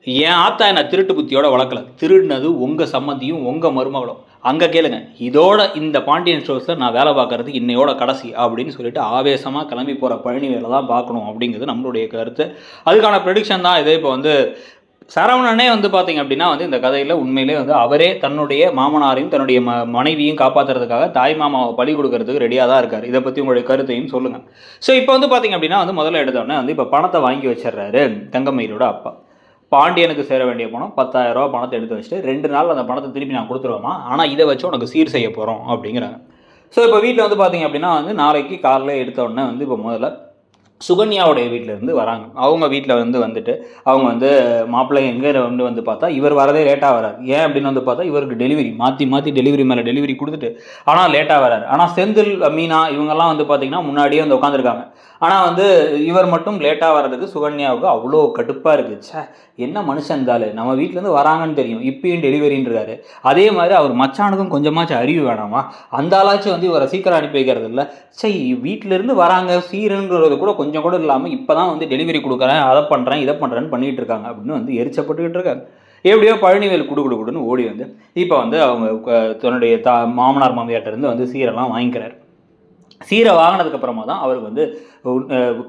என் ஆத்தா என்ன திருட்டு புத்தியோட வளர்க்கல. திருடினது உங்க சம்மந்தியும், உங்க மருமகளும். அங்க கேளுங்க. இதோட இந்த பாண்டியன் ஸ்டோர்ஸ்ல நான் வேலை பார்க்கறது இன்னையோட கடைசி அப்படின்னு சொல்லிட்டு ஆவேசமா கிளம்பி போற பழனிவேலை தான் பார்க்கணும் அப்படிங்கிறது நம்மளுடைய கருத்து. அதுக்கான ப்ரெடிக்ஷன் தான் இது. இப்போ வந்து சரவணனே வந்து பார்த்தீங்க அப்படின்னா வந்து இந்த கதையில் உண்மையிலே வந்து அவரே தன்னுடைய மாமனாரையும் தன்னுடைய மனைவியும் காப்பாற்றுறதுக்காக தாய் மாமாவை பலி கொடுக்கறதுக்கு ரெடியாக தான் இருக்கார். இதை பற்றி உங்களுடைய கருத்தையும் சொல்லுங்கள். ஸோ இப்போ வந்து பார்த்தீங்க அப்படின்னா வந்து முதல்ல எடுத்தோடனே வந்து இப்போ பணத்தை வாங்கி வச்சிடுறாரு தங்கமயிலோட அப்பா. பாண்டியனுக்கு சேர வேண்டிய பணம் 10,000 ரூபா பணத்தை எடுத்து வச்சுட்டு 2 நாள் அந்த பணத்தை திருப்பி நான் கொடுத்துருவோமா, ஆனால் இதை வச்சு உனக்கு சீர் செய்ய போகிறோம் அப்படிங்கிறாங்க. ஸோ இப்போ வீட்டில் வந்து பார்த்தீங்க அப்படின்னா வந்து நாளைக்கு காலையில் எடுத்த உடனே வந்து இப்போ முதல்ல சுகன்யாவுடைய வீட்டிலேருந்து வராங்க. அவங்க வீட்டில் வந்துட்டு அவங்க வந்து மாப்பிள்ளை எங்கே வந்து பார்த்தா இவர் வரதே லேட்டாக வராது. ஏன் அப்படின்னு வந்து பார்த்தா இவருக்கு டெலிவரி மாற்றி டெலிவரி மேலே டெலிவரி கொடுத்துட்டு ஆனால் லேட்டாக வராரு. ஆனால் செந்தில், மீனா இவங்கெல்லாம் வந்து பார்த்திங்கன்னா முன்னாடியே வந்து உட்காந்துருக்காங்க. ஆனால் வந்து இவர் மட்டும் லேட்டாக வர்றதுக்கு சுகன்யாவுக்கு அவ்வளோ கடுப்பாக இருக்குது. சே, என்ன மனுஷன் இருந்தாலும் நம்ம வீட்டிலேருந்து வராங்கன்னு தெரியும், இப்பயும் டெலிவரின்றாரு. அதே மாதிரி அவர் மச்சானுக்கும் கொஞ்சமாச்சும் அறிவு வேணாமா? அந்த ஆளாச்சும் வந்து இவரை சீக்கிரம் அனுப்பி வைக்கிறது இல்லை. சரி, வீட்டிலேருந்து வராங்க சீருங்கிறது கூட கொஞ்சம் கூட இல்லாமல் இப்போ தான் வந்து டெலிவரி கொடுக்குறேன், அதை பண்ணுறேன் இதை பண்ணுறேன்னு பண்ணிகிட்டு இருக்காங்க அப்படின்னு வந்து எரிச்சப்பட்டுக்கிட்டு இருக்காங்க. எப்படியோ பழனிவேல் கொடுன்னு ஓடி வந்து இப்போ வந்து அவங்க தன்னுடைய மாமனார் மாமியார்ட்டேருந்து வந்து சீரெல்லாம் வாங்கிக்கிறார். சீரை வாங்கினதுக்கப்புறமா தான் அவருக்கு வந்து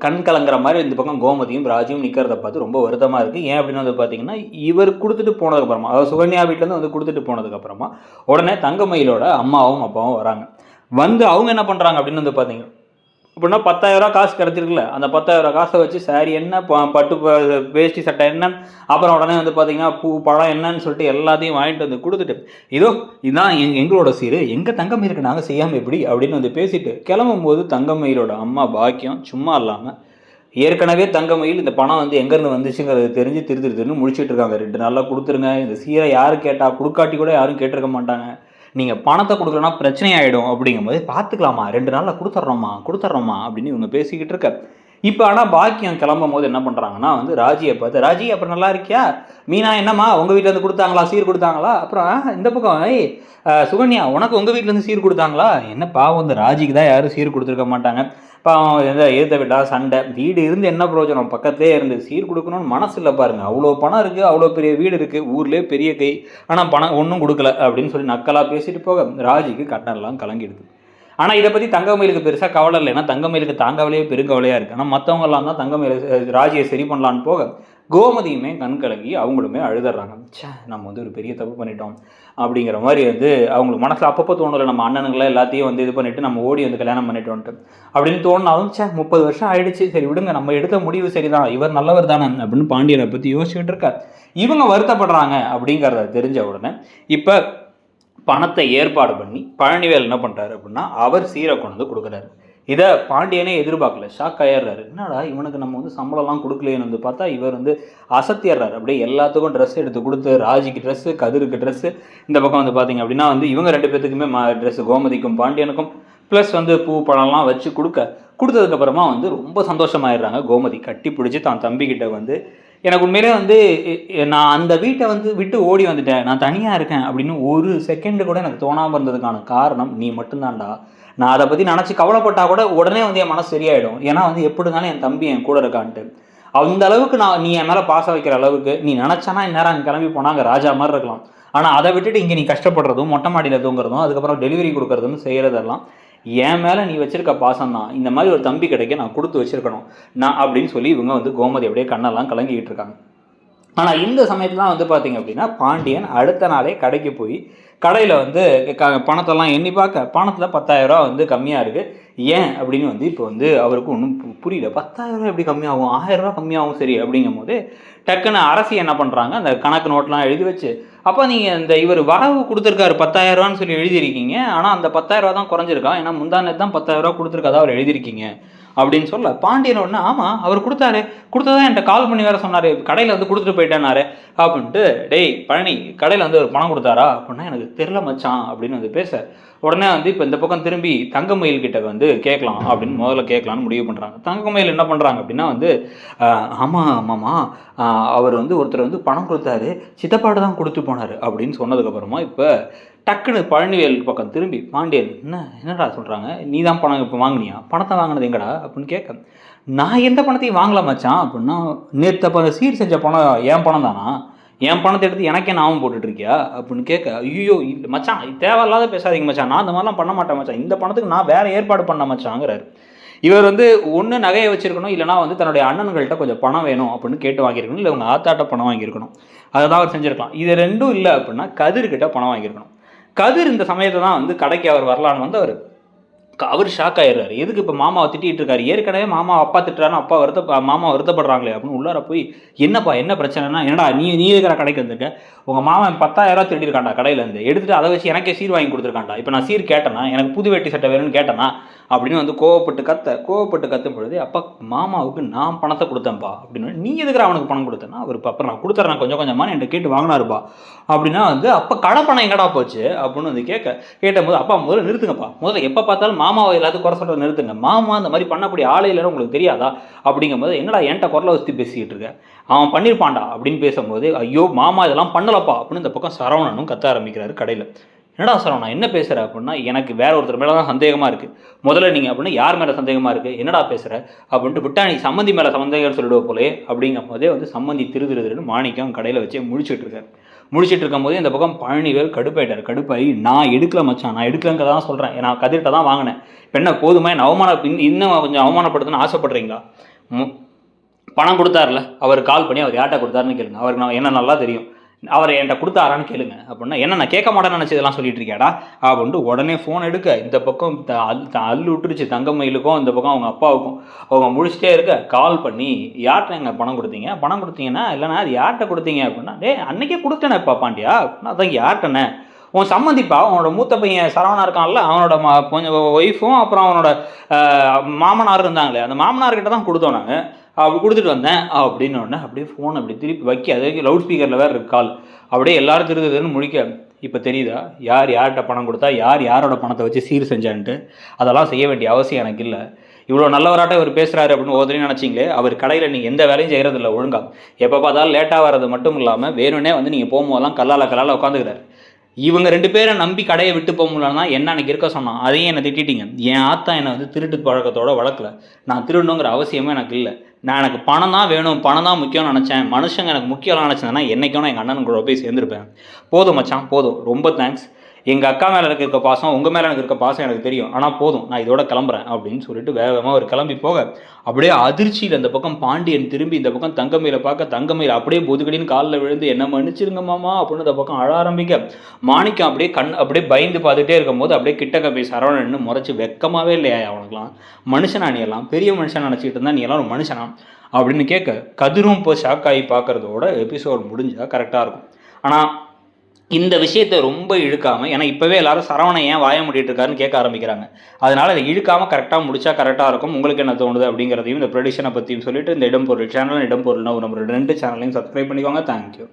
கண் கலங்குற மாதிரி இந்த பக்கம் கோமதியும் ராஜியும் நிற்கிறத பார்த்து ரொம்ப வருத்தமாக இருக்குது. ஏன் அப்படின்னு வந்து பார்த்தீங்கன்னா இவர் கொடுத்துட்டு போனதுக்கப்புறமா, அதாவது சுகன்யா வீட்டிலேருந்து வந்து கொடுத்துட்டு போனதுக்கப்புறமா உடனே தங்கமயிலோட அம்மாவும் அப்பாவும் வராங்க. வந்து அவங்க என்ன பண்ணுறாங்க அப்படின்னு வந்து பார்த்தீங்க அப்படின்னா 10,000 ரூபா காசு கிடச்சிருக்குல்ல, அந்த 10,000 காசை வச்சு சாரி என்ன, பட்டு வேஷ்டி சட்டை என்ன, அப்புறம் உடனே வந்து பார்த்தீங்கன்னா பூ பழம் என்னன்னு சொல்லிட்டு எல்லாத்தையும் வாங்கிட்டு வந்து கொடுத்துட்டு இதோ இதுதான் எங்களோட சீரு, எங்கள் தங்கமயிலுக்கு நாங்கள் செய்யாமல் எப்படி அப்படின்னு வந்து பேசிட்டு கிளம்பும் போது தங்கமயிலோட அம்மா பாக்கியம் சும்மா இல்லாமல் ஏற்கனவே தங்கமயில் இந்த பணம் வந்து எங்கேருந்து வந்துச்சுங்கிறது தெரிஞ்சு திருன்னு முடிச்சுட்டு இருக்காங்க. 2 நாளில் கொடுத்துருங்க, இந்த சீரை யார் கேட்டால் கொடுக்காட்டி கூட யாரும் கேட்டிருக்க மாட்டாங்க, நீங்கள் பணத்தை கொடுக்கலன்னா பிரச்சனை ஆகிடும் அப்படிங்கும்போது பார்த்துக்கலாமா, 2 நாளில் கொடுத்துட்றோமா அப்படின்னு இவங்க பேசிக்கிட்டு இருக்க. இப்போ ஆனால் பாக்கியம் கிளம்பும் போது என்ன பண்ணுறாங்கன்னா வந்து ராஜியை பார்த்து, ராஜி அப்புறம் நல்லா இருக்கியா, மீனா என்னம்மா உங்கள் வீட்டிலேருந்து கொடுத்தாங்களா, சீர் கொடுத்தாங்களா, அப்புறம் இந்த பக்கம் சுகன்யா உனக்கு உங்கள் வீட்டிலேருந்து சீர் கொடுத்தாங்களா, என்ன பாவம் இந்த ராஜிக்கு தான் யாரும் சீர் கொடுத்துருக்க மாட்டாங்க, பாவம் எந்த ஏற்ற விட்டா சண்டை, வீடு இருந்து என்ன பிரயோஜனம், பக்கத்துலேயே இருந்து சீர் கொடுக்கணும்னு மனசு இல்லை பாருங்கள், அவ்வளோ பணம் இருக்குது, அவ்வளோ பெரிய வீடு இருக்குது, ஊர்லேயே பெரிய கை, ஆனால் பணம் ஒன்றும் கொடுக்கல அப்படின்னு சொல்லி நக்கலாக பேசிட்டு போக ராஜிக்கு கட்டணம்லாம் கலங்கிடுது. ஆனால் இதை பற்றி தங்கமயிலுக்கு பெருசாக கவலை இல்லை, ஏன்னா தங்கமயிலுக்கு தாங்கவலையே பெருங்கவலையாக இருக்குது. ஆனால் மற்றவங்கெல்லாம் தான் தங்கமயில ராஜியை சரி பண்ணலான்னு போக கோமதியுமே கண் கலங்கி அவங்களுமே அழுதுறாங்க. சே, நம்ம வந்து ஒரு பெரிய தப்பு பண்ணிட்டோம் அப்படிங்கிற மாதிரி வந்து அவங்களுக்கு மனசில் அப்பப்போ தோணலை, நம்ம அண்ணனுங்களை எல்லாத்தையும் வந்து இது பண்ணிவிட்டு நம்ம ஓடி வந்து கல்யாணம் பண்ணிட்டோன்ட்டு அப்படின்னு தோணினாலும், சே 30 வருஷம் ஆயிடுச்சு, சரி விடுங்க, நம்ம எடுத்த முடிவு சரிதான், இவர் நல்லவர் தானே அப்படின்னு பாண்டியனை பற்றி யோசிச்சுட்டு இருக்கார். இவங்க வருத்தப்படுறாங்க அப்படிங்கிறத தெரிஞ்ச உடனே இப்போ பணத்தை ஏற்பாடு பண்ணி பழனிவேல் என்ன பண்ணுறாரு அப்படின்னா அவர் சீரை கொண்டு வந்து கொடுக்குறாரு. இதை பாண்டியனே எதிர்பார்க்கல, ஷாக் ஆயிடுறாரு. என்னடா இவனுக்கு நம்ம வந்து சம்பளம்லாம் கொடுக்கலேன்னு வந்து பார்த்தா இவர் வந்து அசத்திடுறாரு. அப்படியே எல்லாத்துக்கும் ட்ரெஸ் எடுத்து கொடுத்து, ராஜிக்கு ட்ரெஸ்ஸு, கதிருக்கு ட்ரெஸ்ஸு, இந்த பக்கம் வந்து பார்த்தீங்க அப்படின்னா வந்து இவங்க 2 பேத்துக்குமே ட்ரெஸ்ஸு, கோமதிக்கும் பாண்டியனுக்கும் ப்ளஸ் வந்து பூ பழம்லாம் வச்சு கொடுத்ததுக்கப்புறமா வந்து ரொம்ப சந்தோஷமாயிடுறாங்க. கோமதி கட்டி பிடிச்சி தான் தம்பிக்கிட்ட வந்து எனக்கு உண்மையிலே வந்து நான் அந்த வீட்டை வந்து விட்டு ஓடி வந்துட்டேன், நான் தனியாக இருக்கேன் அப்படின்னு ஒரு செகண்டு கூட எனக்கு தோணாமல் இருந்ததுக்கான காரணம் நீ மட்டும்தான்டா. நான் அதை பற்றி நினச்சி கவலைப்பட்டால் கூட உடனே வந்து என் மனசு சரியாயிடும், ஏன்னா வந்து எப்படி இருந்தாலும் என் தம்பி என் கூட இருக்கான்ட்டு. அந்த அளவுக்கு நீ என் மேலே பாசம் வைக்கிற அளவுக்கு நீ நினச்சானா இந்நேரம் அங்கே கிளம்பி போனால் அங்கே ராஜா மாதிரி இருக்கலாம். ஆனால் அதை விட்டுட்டு இங்கே நீ கஷ்டப்படுறதும், மொட்டை மாடியில் தூங்குறதும், அதுக்கப்புறம் டெலிவரி கொடுக்குறதும் செய்கிறதெல்லாம் என் மேலே நீ வச்சிருக்க பாசம் தான். இந்த மாதிரி ஒரு தம்பி கிடைக்க நான் கொடுத்து வச்சிருக்கணும் நான் அப்படின்னு சொல்லி இவங்க வந்து கோமதி அப்படியே கண்ணெல்லாம் கலங்கிக்கிட்டு இருக்காங்க. ஆனால் இந்த சமயத்தில் தான் வந்து பார்த்தீங்க அப்படின்னா பாண்டியன் அடுத்த நாளே கடைக்கு போய் கடையில் வந்து பணத்தெல்லாம் எண்ணி பார்க்க பணத்தில் 10,000 ரூபா வந்து கம்மியாக இருக்குது. ஏன் அப்படின்னு வந்து இப்போ வந்து அவருக்கு ஒன்றும் புரியல. 10,000 ரூபா எப்படி கம்மியாகும், 1000 ரூபா கம்மியாகும் சரி அப்படிங்கும் போது டக்குன்னு அரசி என்ன பண்ணுறாங்க, அந்த கணக்கு நோட்லாம் எழுதி வச்சு, அப்போ நீங்கள் இந்த இவர் வரவு கொடுத்துருக்காரு 10,000 ரூபான்னு சொல்லி எழுதியிருக்கீங்க, ஆனால் அந்த 10,000 ரூபா தான் குறைஞ்சிருக்கா, ஏன்னா முந்தானத்து தான் 10,000 ரூபா கொடுத்துருக்காதா அவர் எழுதியிருக்கீங்க அப்படின்னு சொல்ல பாண்டியன் ஒன்று, ஆமாம் அவர் கொடுத்ததான் என்கிட்ட கால் பண்ணி வேறு சொன்னார், கடையில் வந்து கொடுத்துட்டு போயிட்டேனாரு அப்படின்ட்டு. டேய் பழனி, கடையில் வந்து ஒரு பணம் கொடுத்தாரா அப்படின்னா எனக்கு தெரில மச்சான் அப்படின்னு வந்து பேச உடனே வந்து இப்போ இந்த பக்கம் திரும்பி தங்கமயில் கிட்ட வந்து கேட்கலாம் அப்படின்னு முதல்ல கேட்கலான்னு முடிவு பண்ணுறாங்க. தங்கமயில் என்ன பண்ணுறாங்க அப்படின்னா வந்து ஆமாம்மா அவர் வந்து ஒருத்தர் வந்து பணம் கொடுத்தாரு, சித்தப்பாடு தான் கொடுத்து போனார் அப்படின்னு சொன்னதுக்கப்புறமா இப்போ டக்குன்னு பழனிவேல் பக்கம் திரும்பி பாண்டியன் என்னடா சொல்கிறாங்க, நீ தான் பணம் இப்போ வாங்கினியா, பணத்தை வாங்கினது எங்கடா அப்படின்னு கேட்க, நான் எந்த பணத்தையும் வாங்கல மச்சான் அப்படின்னா, நேற்று அப்போ அந்த சீர் செஞ்ச பணம் என் பணம் தானா, என் பணத்தை எடுத்து எனக்கே நாமம் போட்டுட்ருக்கியா அப்படின்னு கேட்க, ஐயோ இல்லை மச்சான் தேவையில்லாத பேசாதீங்க மச்சான், நான் அந்த மாதிரிலாம் பண்ண மாட்டேன் மச்சான், இந்த பணத்துக்கு நான் வேறு ஏற்பாடு பண்ண மச்சாங்கிறாரு. இவர் வந்து ஒன்று நகையை வச்சிருக்கணும், இல்லைனா வந்து தன்னுடைய அண்ணன்கள்கிட்ட கொஞ்சம் பணம் வேணும் அப்படின்னு கேட்டு வாங்கியிருக்கணும், இல்லை அவங்க ஆத்தாட்ட பணம் வாங்கியிருக்கணும், அதை தான் அவர் செஞ்சுருக்கலாம். இது ரெண்டும் இல்லை அப்படின்னா கதிர்கிட்ட பணம் வாங்கியிருக்கணும். கதிர் இந்த சமயத்தை தான் வந்து கடைக்கு அவர் வரலான்னு வந்து அவர் ஷாக் ஆயிடுறாரு. எதுக்கு இப்போ மாமாவை திட்டிகிட்டு இருக்காரு, ஏற்கனவே மாமா அப்பா திட்டுறாருன்னு மாமா வருத்தப்படுறாங்களே அப்படின்னு உள்ளார போய், என்னப்பா என்ன பிரச்சனைனா, என்னடா நீ இருக்கிற கடைக்கு வந்திருக்க, உங்கள் மாமன் 10,000 திருடிருக்காண்டா கடையிலேருந்து, எடுத்துகிட்டு அதை வச்சு எனக்கே சீர் வாங்கி கொடுத்துருக்காண்டா, இப்போ நான் சீர் கேட்டேன்னா, எனக்கு புது வேட்டி சட்டை வேணும்னு கேட்டேன்னா அப்படின்னு வந்து கோவப்பட்டு கத்தும் பொழுது, அப்பா மாமாவுக்கு நான் பணத்தை கொடுத்தேன்ப்பா அப்படின்னு, நீ எதுக்குற அவனுக்கு பணம் கொடுத்தேன்னா, அவர் அப்புறம் நான் கொடுத்துறேன் கொஞ்சம் கொஞ்சமாக என்கிட்ட கேட்டு வாங்கினாருப்பா அப்படின்னா வந்து, அப்போ கடை பணம் எங்கடா போச்சு அப்படின்னு வந்து கேட்டபோது, அப்பா முதல்ல நிறுத்துங்கப்பா, முதல்ல எப்போ பார்த்தாலும் மாமாவை எல்லாத்துக்கும் குறை சொல்ல நிறுத்துங்க, மாமா அந்த மாதிரி பண்ணக்கூடிய ஆளே இல்லைன்னு உங்களுக்கு தெரியாதா அப்படிங்கும்போது, என்னடா என்கிட்ட குரலை வச்சு பேசிக்கிட்டு இருக்க, அவன் பண்ணியிருப்பான்டா அப்படின்னு பேசும்போது, ஐயோ மாமா இதெல்லாம் பண்ணலப்பா அப்படின்னு இந்த பக்கம் சரவணனும் கத்த ஆரம்பிக்கிறாரு கடையில். என்னடா சரவணா என்ன பேசுகிற அப்படின்னா, எனக்கு வேற ஒருத்தர் மேலே தான் சந்தேகமாக இருக்குது, முதல்ல நீங்கள் அப்படின்னா யார் மேலே சந்தேகமாக இருக்குது, என்னடா பேசுகிற அப்படின்ட்டு விட்டா நீ சம்மந்தி மேலே சந்தேகம் சொல்லிடுவோம் போலே அப்படிங்கும் போதே வந்து சம்மந்தி திருன்னு மாணிக்கம் கடையில் வச்சே முடிச்சுட்டு இருக்காரு. முடிச்சுட்டு இருக்கும்போது இந்த பக்கம் பழனிவேல் கடுப்பாகி நான் எடுக்கல மச்சான், நான் எடுக்கலங்க தான் சொல்கிறேன், நான் கதிர்கிட்ட தான் வாங்கினேன், இப்போ என்ன போதுமா என்ன இன்னும் கொஞ்சம் அவமானப்படுத்துன்னு ஆசைப்படுறீங்களா, பணம் கொடுத்தாருல அவர் கால் பண்ணி அவர் யார்கிட்ட கொடுத்தாருன்னு கேளுங்க, அவருக்கு நான் என்ன நல்லா தெரியும், அவர் என்கிட்ட கொடுத்தாரான்னு கேளுங்க அப்படின்னா, என்ன நான் கேட்க மாட்டேன்னு நினச்சதெல்லாம் சொல்லிட்டு இருக்கியாடா அப்படின்ட்டு உடனே ஃபோன் எடுக்க, இந்த பக்கம் அள்ளு விட்டுருச்சு தங்கமயிலுக்கும் இந்த பக்கம் அவங்க அப்பாவுக்கும், அவங்க முடிச்சுட்டே இருக்க கால் பண்ணி, யார்கிட்ட எங்கள் பணம் கொடுத்தீங்கன்னா இல்லைனா அது யார்கிட்ட கொடுத்தீங்க அப்படின்னா, அன்னைக்கே கொடுத்தேனேப்பா பாண்டியா அப்படின்னா, அதான் யார்கிட்டனே, உன் சம்மந்திப்பா, அவனோட மூத்த பையன் சரவணா இருக்கான்ல, அவனோட கொஞ்சம் ஒய்ஃபும் அப்புறம் அவனோட மாமனார் இருந்தாங்களே, அந்த மாமனார்கிட்ட தான் கொடுத்தோம் நாங்கள், அப்படி கொடுத்துட்டு வந்தேன் அப்படின்னு ஒன்று அப்படியே ஃபோன் அப்படி திருப்பி வைக்க, அது லவுட் ஸ்பீக்கரில் வேறு இருக்கு கால், அப்படியே எல்லாரும் திருதுன்னு முடிக்க, இப்போ தெரியுதா யார்கிட்ட பணம் கொடுத்தா யாரோட பணத்தை வச்சு சீர் செஞ்சான்ட்டு, அதெல்லாம் செய்ய வேண்டிய அவசியம் எனக்கு இல்லை, இவ்வளோ நல்லவராட்ட இவர் பேசுகிறாரு அப்படின்னு ஒருத்தரையும் நினச்சிங்களே, அவர் கடையில் நீங்கள் எந்த வேலையும் செய்கிறதில்ல ஒழுங்காக, எப்போ பார்த்தாலும் லேட்டாக வர்றது மட்டும் இல்லாமல் வேணும்னே வந்து நீங்கள் போகும்போதெல்லாம் கல்லால் உட்காந்துக்கிறாரு. இவங்க 2 பேரை நம்பி கடையை விட்டு போக முடியலன்னா என்ன அன்றைக்கி இருக்க சொன்னான், அதையும் என்னை திட்டிட்டீங்க, என் ஆத்தா என்னை வந்து திருட்டு பழக்கத்தோடு வளர்க்கல, நான் திருடணுங்கிற அவசியமே எனக்கு இல்லை, எனக்கு பணம் தான் வேணும், பணம் தான் முக்கியம்னு நினச்சேன், மனுஷங்க எனக்கு முக்கியம் நினச்சேன்னா என்றைக்கும் எங்கள் அண்ணன் கூட போய் சேர்ந்துருப்பேன், போதும் மச்சான் போதும், ரொம்ப தேங்க்ஸ், எங்கள் அக்கா மேலே எனக்கு இருக்க பாசம் உங்கள் மேலே எனக்கு இருக்க பாசம் எனக்கு தெரியும், ஆனால் போதும் நான் இதோட கிளம்புறேன் அப்படின்னு சொல்லிட்டு வேகமாக ஒரு கிளம்பி போக, அப்படியே அதிர்ச்சியில் அந்த பக்கம் பாண்டியன் திரும்பி இந்த பக்கம் தங்கமயில பார்க்க, தங்கமயில் அப்படியே பொதுக்கடின்னு காலில் விழுந்து என்ன மன்னிச்சிருங்க மாமா அப்படின்னு இந்த பக்கம் அழ ஆரம்பிக்க, மாணிக்கம் அப்படியே பயந்து பார்த்துட்டே இருக்கும்போது அப்படியே கிட்டக்க போய் சரவணன்னு முறைச்சி, வெக்கமாகவே இல்லையா அவனுக்குலாம், மனுஷனா நீ எல்லாம் பெரிய மனுஷன் நினச்சிக்கிட்டு இருந்தா, நீ எல்லாம் ஒரு மனுஷனா அப்படின்னு கேட்க, கதிரும் இப்போ ஷாக் ஆகி பார்க்குறதோட எபிசோட் முடிஞ்சால் கரெக்டாக இருக்கும். ஆனால் இந்த விஷயத்தை ரொம்ப இழுக்காமல், ஏன்னா இப்போவே எல்லாரும் சரவணன் ஏன் வாய முடிட்டு இருக்காருன்னு கேட்க ஆரம்பிக்கிறாங்க, அதனால் அதை இழுக்காமல் கரெக்டாக முடிச்சா கரெக்டாக இருக்கும். உங்களுக்கு என்ன தோணுது அப்படிங்கிறதையும் இந்த ப்ரொடிக்ஷனை பற்றியும் சொல்லிட்டு, இந்த இடம்பொருள் சேனல், இடம்பொருள்னா நம்ம 2 சேனலையும் சப்ஸ்கிரைப் பண்ணிக்கோங்க. தேங்க்யூ.